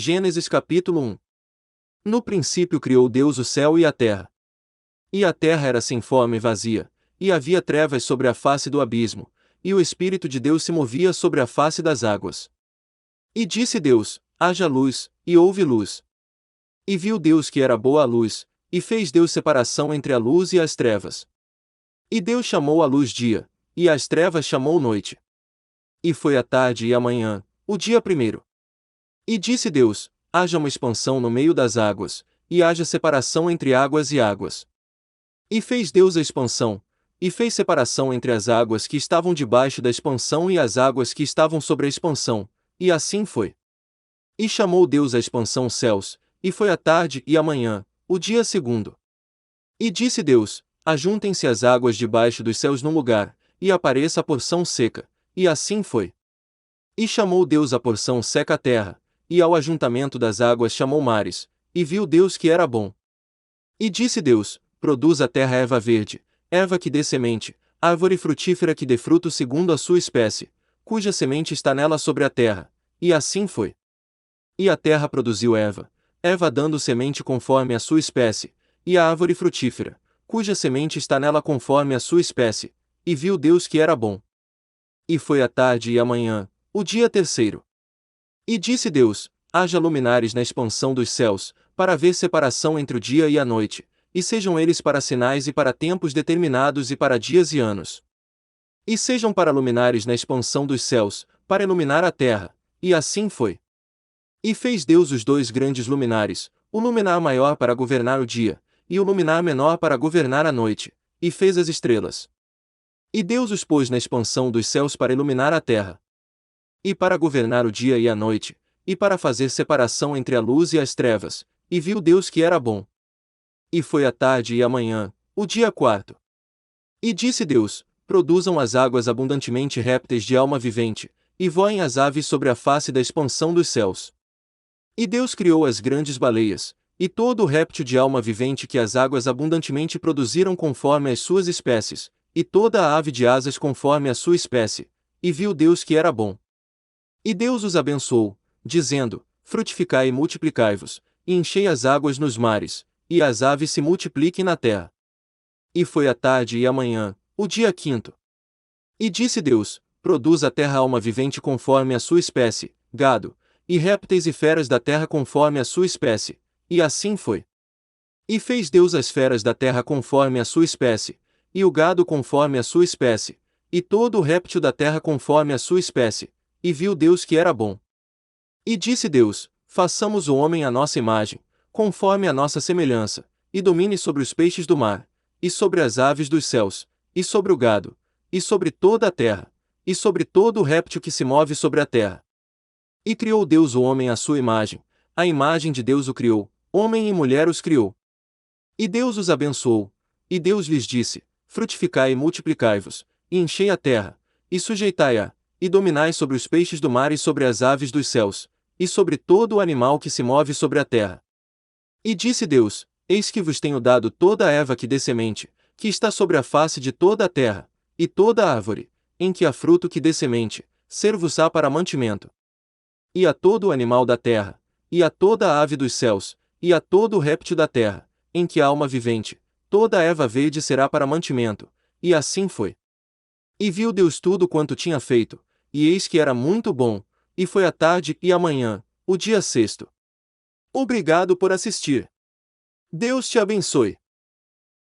Gênesis capítulo 1. No princípio criou Deus o céu e a terra. E a terra era sem forma e vazia, e havia trevas sobre a face do abismo, e o Espírito de Deus se movia sobre a face das águas. E disse Deus: haja luz, e houve luz. E viu Deus que era boa a luz, e fez Deus separação entre a luz e as trevas. E Deus chamou a luz dia, e as trevas chamou noite. E foi a tarde e a manhã, o dia primeiro. E disse Deus: haja uma expansão no meio das águas, e haja separação entre águas e águas. E fez Deus a expansão, e fez separação entre as águas que estavam debaixo da expansão e as águas que estavam sobre a expansão, e assim foi. E chamou Deus a expansão céus, e foi a tarde e a manhã, o dia segundo. E disse Deus: ajuntem-se as águas debaixo dos céus num lugar, e apareça a porção seca, e assim foi. E chamou Deus a porção seca a terra, e ao ajuntamento das águas chamou mares, e viu Deus que era bom. E disse Deus: produz a terra erva verde, erva que dê semente, árvore frutífera que dê fruto segundo a sua espécie, cuja semente está nela sobre a terra. E assim foi. E a terra produziu erva, erva dando semente conforme a sua espécie, e a árvore frutífera, cuja semente está nela conforme a sua espécie, e viu Deus que era bom. E foi a tarde e a manhã, o dia terceiro. E disse Deus: haja luminares na expansão dos céus, para haver separação entre o dia e a noite, e sejam eles para sinais e para tempos determinados e para dias e anos. E sejam para luminares na expansão dos céus, para iluminar a terra, e assim foi. E fez Deus os dois grandes luminares, o luminar maior para governar o dia, e o luminar menor para governar a noite, e fez as estrelas. E Deus os pôs na expansão dos céus para iluminar a terra, e para governar o dia e a noite, e para fazer separação entre a luz e as trevas, e viu Deus que era bom. E foi a tarde e a manhã, o dia quarto. E disse Deus: produzam as águas abundantemente répteis de alma vivente, e voem as aves sobre a face da expansão dos céus. E Deus criou as grandes baleias, e todo o réptil de alma vivente que as águas abundantemente produziram conforme as suas espécies, e toda a ave de asas conforme a sua espécie, e viu Deus que era bom. E Deus os abençoou, dizendo: frutificai e multiplicai-vos, e enchei as águas nos mares, e as aves se multipliquem na terra. E foi a tarde e a manhã, o dia quinto. E disse Deus: produz a terra alma vivente conforme a sua espécie, gado, e répteis e feras da terra conforme a sua espécie, e assim foi. E fez Deus as feras da terra conforme a sua espécie, e o gado conforme a sua espécie, e todo o réptil da terra conforme a sua espécie, e viu Deus que era bom. E disse Deus: façamos o homem à nossa imagem, conforme a nossa semelhança, e domine sobre os peixes do mar, e sobre as aves dos céus, e sobre o gado, e sobre toda a terra, e sobre todo o réptil que se move sobre a terra. E criou Deus o homem à sua imagem, a imagem de Deus o criou, homem e mulher os criou. E Deus os abençoou, e Deus lhes disse: frutificai e multiplicai-vos, e enchei a terra, e sujeitai-a, e dominai sobre os peixes do mar e sobre as aves dos céus, e sobre todo o animal que se move sobre a terra. E disse Deus: eis que vos tenho dado toda a erva que dê semente, que está sobre a face de toda a terra, e toda a árvore, em que há fruto que dê semente, ser-vos-á para mantimento. E a todo o animal da terra, e a toda a ave dos céus, e a todo o réptil da terra, em que há alma vivente, toda a erva verde será para mantimento, e assim foi. E viu Deus tudo quanto tinha feito, e eis que era muito bom, e foi a tarde e a manhã, o dia sexto. Obrigado por assistir. Deus te abençoe.